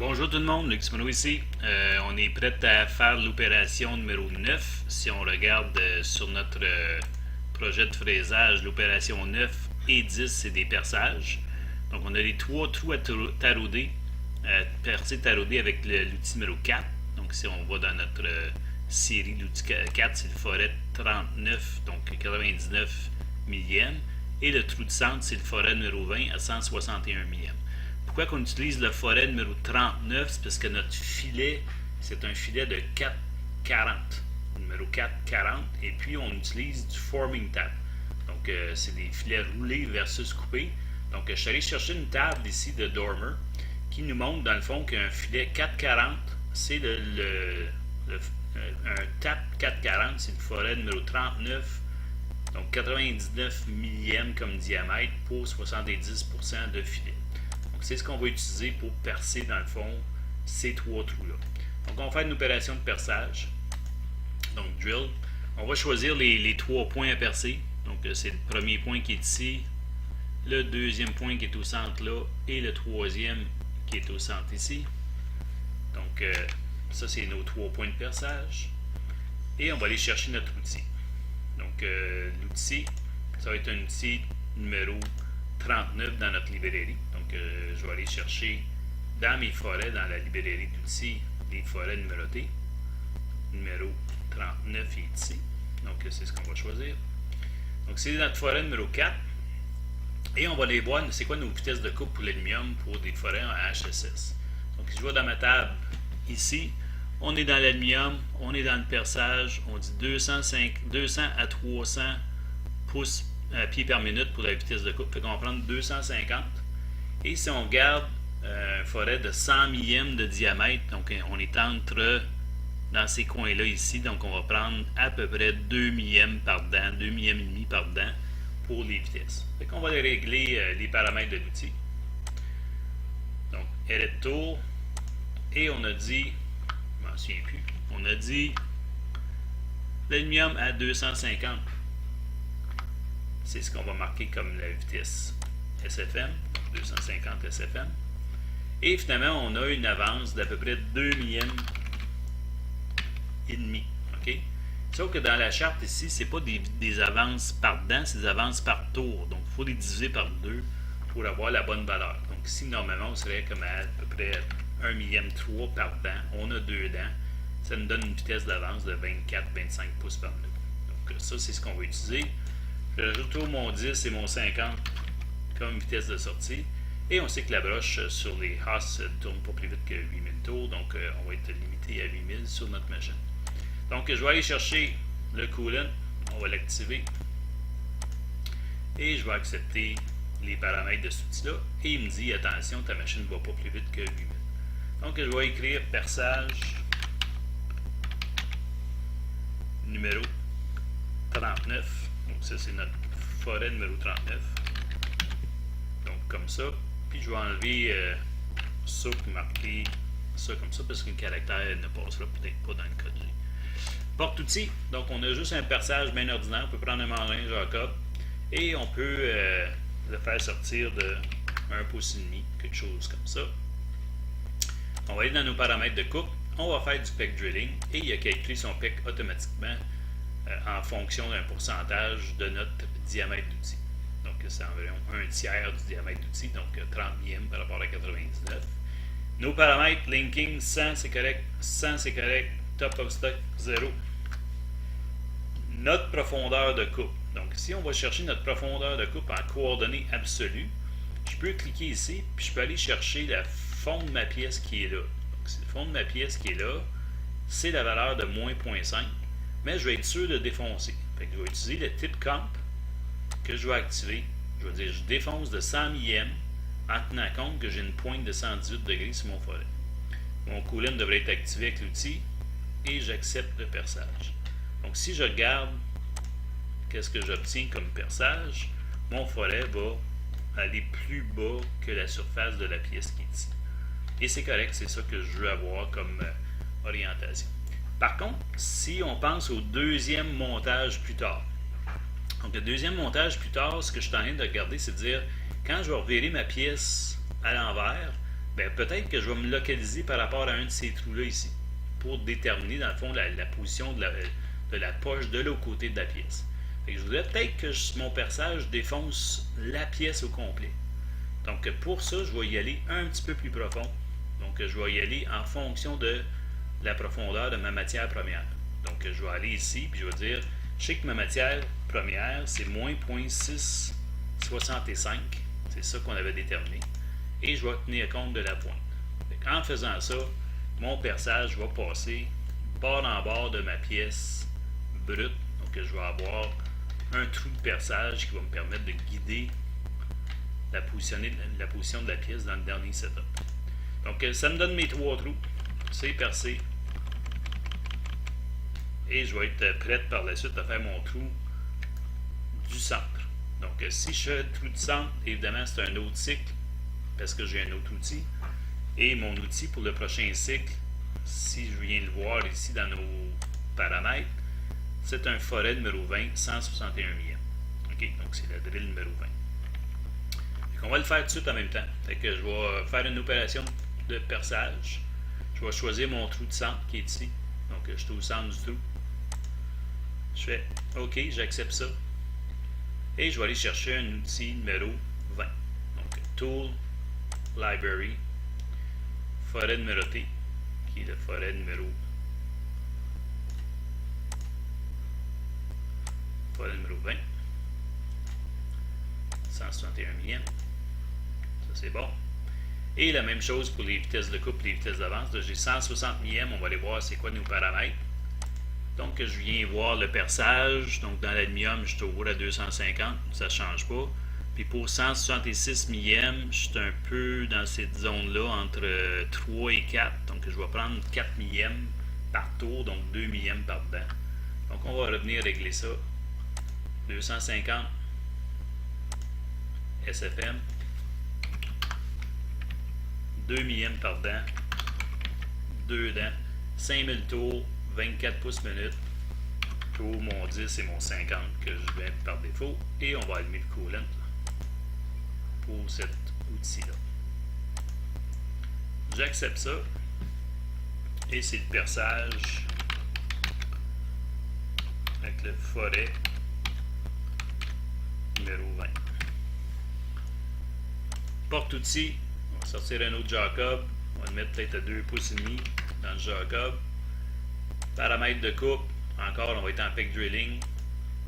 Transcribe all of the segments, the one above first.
Bonjour tout le monde, Luc Monod ici. On est prêt à faire l'opération numéro 9. Si on regarde sur notre projet de fraisage, l'opération 9 et 10, c'est des perçages. Donc on a les trois trous à tarauder, percer tarauder avec l'outil numéro 4. Donc si on va dans notre série, l'outil 4, c'est le forêt 39, donc 99 millièmes. Et le trou de centre, c'est le forêt numéro 20 à 161 millièmes. Pourquoi qu'on utilise le forêt numéro 39? C'est parce que notre filet, c'est un filet de 440. Numéro 440. Et puis, on utilise du forming tab. Donc, c'est des filets roulés versus coupés. Donc, je suis allé chercher une table ici de Dormer qui nous montre, dans le fond, qu'un filet 440, c'est un tap 440, c'est le forêt numéro 39. Donc, 99 millièmes comme diamètre pour 70% de filet. C'est ce qu'on va utiliser pour percer, dans le fond, ces trois trous-là. Donc, on va faire une opération de perçage. Donc, drill. On va choisir les trois points à percer. Donc, c'est le premier point qui est ici, le deuxième point qui est au centre là, et le troisième qui est au centre ici. Donc, ça, c'est nos trois points de perçage. Et on va aller chercher notre outil. Donc, l'outil, ça va être un outil numéro 39 dans notre librairie. Donc, je vais aller chercher dans mes forêts, dans la librairie d'outils, les forêts numérotées. Numéro 39 est ici. Donc, c'est ce qu'on va choisir. Donc, c'est notre forêt numéro 4. Et on va aller voir, c'est quoi nos vitesses de coupe pour l'aluminium pour des forêts en HSS. Donc, si je vais dans ma table ici, on est dans l'aluminium, on est dans le perçage, on dit 200 à 300 pouces pieds par minute pour la vitesse de coupe. Fait qu'on va prendre 250. Et si on regarde un forêt de 100 millièmes de diamètre, donc on est entre dans ces coins-là ici, donc on va prendre à peu près 2 millièmes par dent, 2 millièmes et demi par dent pour les vitesses. Fait qu'on va aller régler les paramètres de l'outil. Donc, Edit Tool. Et on a dit, je m'en souviens plus, on a dit l'aluminium à 250. C'est ce qu'on va marquer comme la vitesse SFM, 250 SFM. Et finalement, on a une avance d'à peu près 2 millièmes et demi. OK? Sauf que dans la charte ici, ce n'est pas des avances par dent, c'est des avances par tour. Donc, il faut les diviser par 2 pour avoir la bonne valeur. Donc, ici, normalement, on serait comme à peu près 1 millième 3 par dent. On a 2 dents. Ça nous donne une vitesse d'avance de 24-25 pouces par minute. Donc, ça, c'est ce qu'on va utiliser. Je rajoute mon 10 et mon 50 comme vitesse de sortie. Et on sait que la broche sur les Haas ne tourne pas plus vite que 8000 tours. Donc, on va être limité à 8000 sur notre machine. Donc, je vais aller chercher le coolant. On va l'activer. Et je vais accepter les paramètres de cet outil-là. Et il me dit, attention, ta machine ne va pas plus vite que 8000. Donc, je vais écrire perçage numéro 39. Donc, ça, c'est notre forêt numéro 39. Donc, comme ça. Puis, je vais enlever ça pour marquer ça comme ça, parce que le caractère ne passera peut-être pas dans le code G. Porte-outil. Donc, on a juste un perçage bien ordinaire. On peut prendre un mandrin Jacob et on peut le faire sortir de 1 pouce et demi, quelque chose comme ça. On va aller dans nos paramètres de coupe. On va faire du PEC drilling et il a calculé son PEC automatiquement en fonction d'un pourcentage de notre diamètre d'outil. Donc, c'est environ un tiers du diamètre d'outil, donc 30 millièmes par rapport à 99. Nos paramètres, linking, 100 c'est correct, 100 c'est correct, top of stock, 0. Notre profondeur de coupe. Donc, si on va chercher notre profondeur de coupe en coordonnées absolues, je peux cliquer ici, puis je peux aller chercher le fond de ma pièce qui est là. Donc, c'est le fond de ma pièce qui est là, c'est la valeur de moins 0.5. Mais je vais être sûr de défoncer. Fait que je vais utiliser le type comp que je vais activer. Je vais dire je défonce de 100 millièmes en tenant compte que j'ai une pointe de 118 degrés sur mon forêt. Mon coolant devrait être activé avec l'outil et j'accepte le perçage. Donc si je regarde qu'est-ce que j'obtiens comme perçage, mon forêt va aller plus bas que la surface de la pièce qui est ici. Et c'est correct, c'est ça que je veux avoir comme orientation. Par contre, si on pense au deuxième montage plus tard, donc le deuxième montage plus tard, ce que je suis en train de regarder, c'est de dire, quand je vais revirer ma pièce à l'envers, ben, peut-être que je vais me localiser par rapport à un de ces trous-là ici, pour déterminer, dans le fond, la position de la poche de l'autre côté de la pièce. Fait que je voudrais peut-être que mon perçage défonce la pièce au complet. Donc, pour ça, je vais y aller un petit peu plus profond. Donc, je vais y aller en fonction de la profondeur de ma matière première. Donc, je vais aller ici, puis je vais dire, je sais que ma matière première, c'est moins 0,665. C'est ça qu'on avait déterminé. Et je vais tenir compte de la pointe. En faisant ça, mon perçage va passer bord en bord de ma pièce brute. Donc, je vais avoir un trou de perçage qui va me permettre de guider la position de la pièce dans le dernier setup. Donc, ça me donne mes 3 trous. C'est percé. Et je vais être prête par la suite à faire mon trou du centre. Donc, si je fais le trou du centre, évidemment, c'est un autre cycle parce que j'ai un autre outil. Et mon outil pour le prochain cycle, si je viens le voir ici dans nos paramètres, c'est un forêt numéro 20, 161 mm. OK, donc c'est la drill numéro 20. On va le faire tout de suite en même temps. Fait que je vais faire une opération de perçage. Je vais choisir mon trou de centre qui est ici. Donc, je suis au centre du trou. Je fais OK, j'accepte ça. Et je vais aller chercher un outil numéro 20. Donc, Tool, Library, forêt numérotée, qui est le forêt numéro 20. 161 mm. Ça, c'est bon. Et la même chose pour les vitesses de coupe et les vitesses d'avance. J'ai 160 mm. On va aller voir c'est quoi nos paramètres. Donc, je viens voir le perçage. Donc, dans l'aluminium, je suis au à 250. Ça ne change pas. Puis pour 166 mm, je suis un peu dans cette zone-là entre 3 et 4. Donc, je vais prendre 4 mm par tour. Donc, 2 mm par dedans. Donc, on va revenir régler ça. 250 SFM. 2 mm par dent. 2 dents. 5000 tours. 24 pouces minutes pour mon 10 et mon 50 que je vais par défaut. Et on va allumer le coolant pour cet outil-là. J'accepte ça. Et c'est le perçage avec le forêt numéro 20. Porte-outil, on va sortir un autre Jacob. On va le mettre peut-être à 2 pouces et demi dans le Jacob. Paramètres de coupe, encore on va être en peck drilling.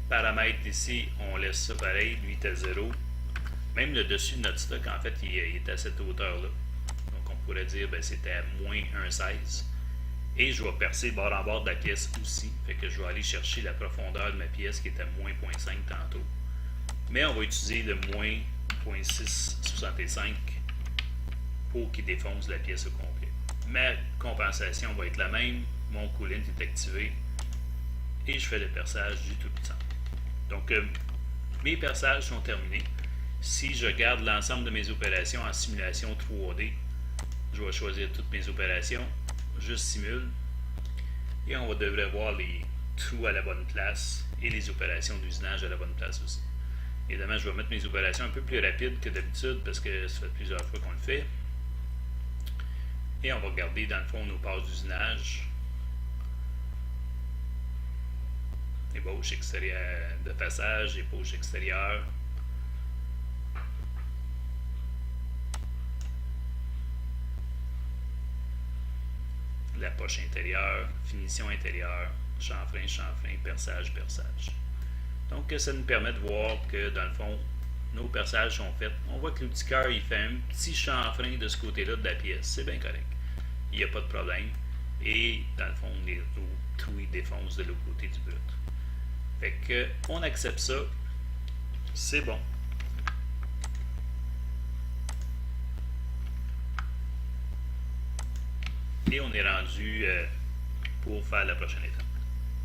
Paramètres ici, on laisse ça pareil, lui est à 0. Même le dessus de notre stock, en fait, il est à cette hauteur-là. Donc on pourrait dire que c'était à moins 1,16. Et je vais percer bord en bord de la pièce aussi. Fait que je vais aller chercher la profondeur de ma pièce qui est à moins 0,5 tantôt. Mais on va utiliser le moins 0,665 pour qu'il défonce la pièce au complet. Ma compensation va être la même. Mon coolant est activé et je fais le perçage du tout le temps. Donc, mes perçages sont terminés. Si je garde l'ensemble de mes opérations en simulation 3D, je vais choisir toutes mes opérations, je simule et on devrait voir les trous à la bonne place et les opérations d'usinage à la bonne place aussi. Évidemment, je vais mettre mes opérations un peu plus rapides que d'habitude parce que ça fait plusieurs fois qu'on le fait. Et on va regarder dans le fond nos passes d'usinage. Ébauche extérieure de passage, ébauche extérieure. La poche intérieure, finition intérieure, chanfrein, chanfrein, perçage, perçage. Donc ça nous permet de voir que dans le fond, nos perçages sont faits. On voit que l'outil cœur il fait un petit chanfrein de ce côté-là de la pièce. C'est bien correct. Il n'y a pas de problème. Et dans le fond, les trous ils défoncent de l'autre côté du brut. Fait que on accepte ça. C'est bon. Et on est rendu pour faire la prochaine étape.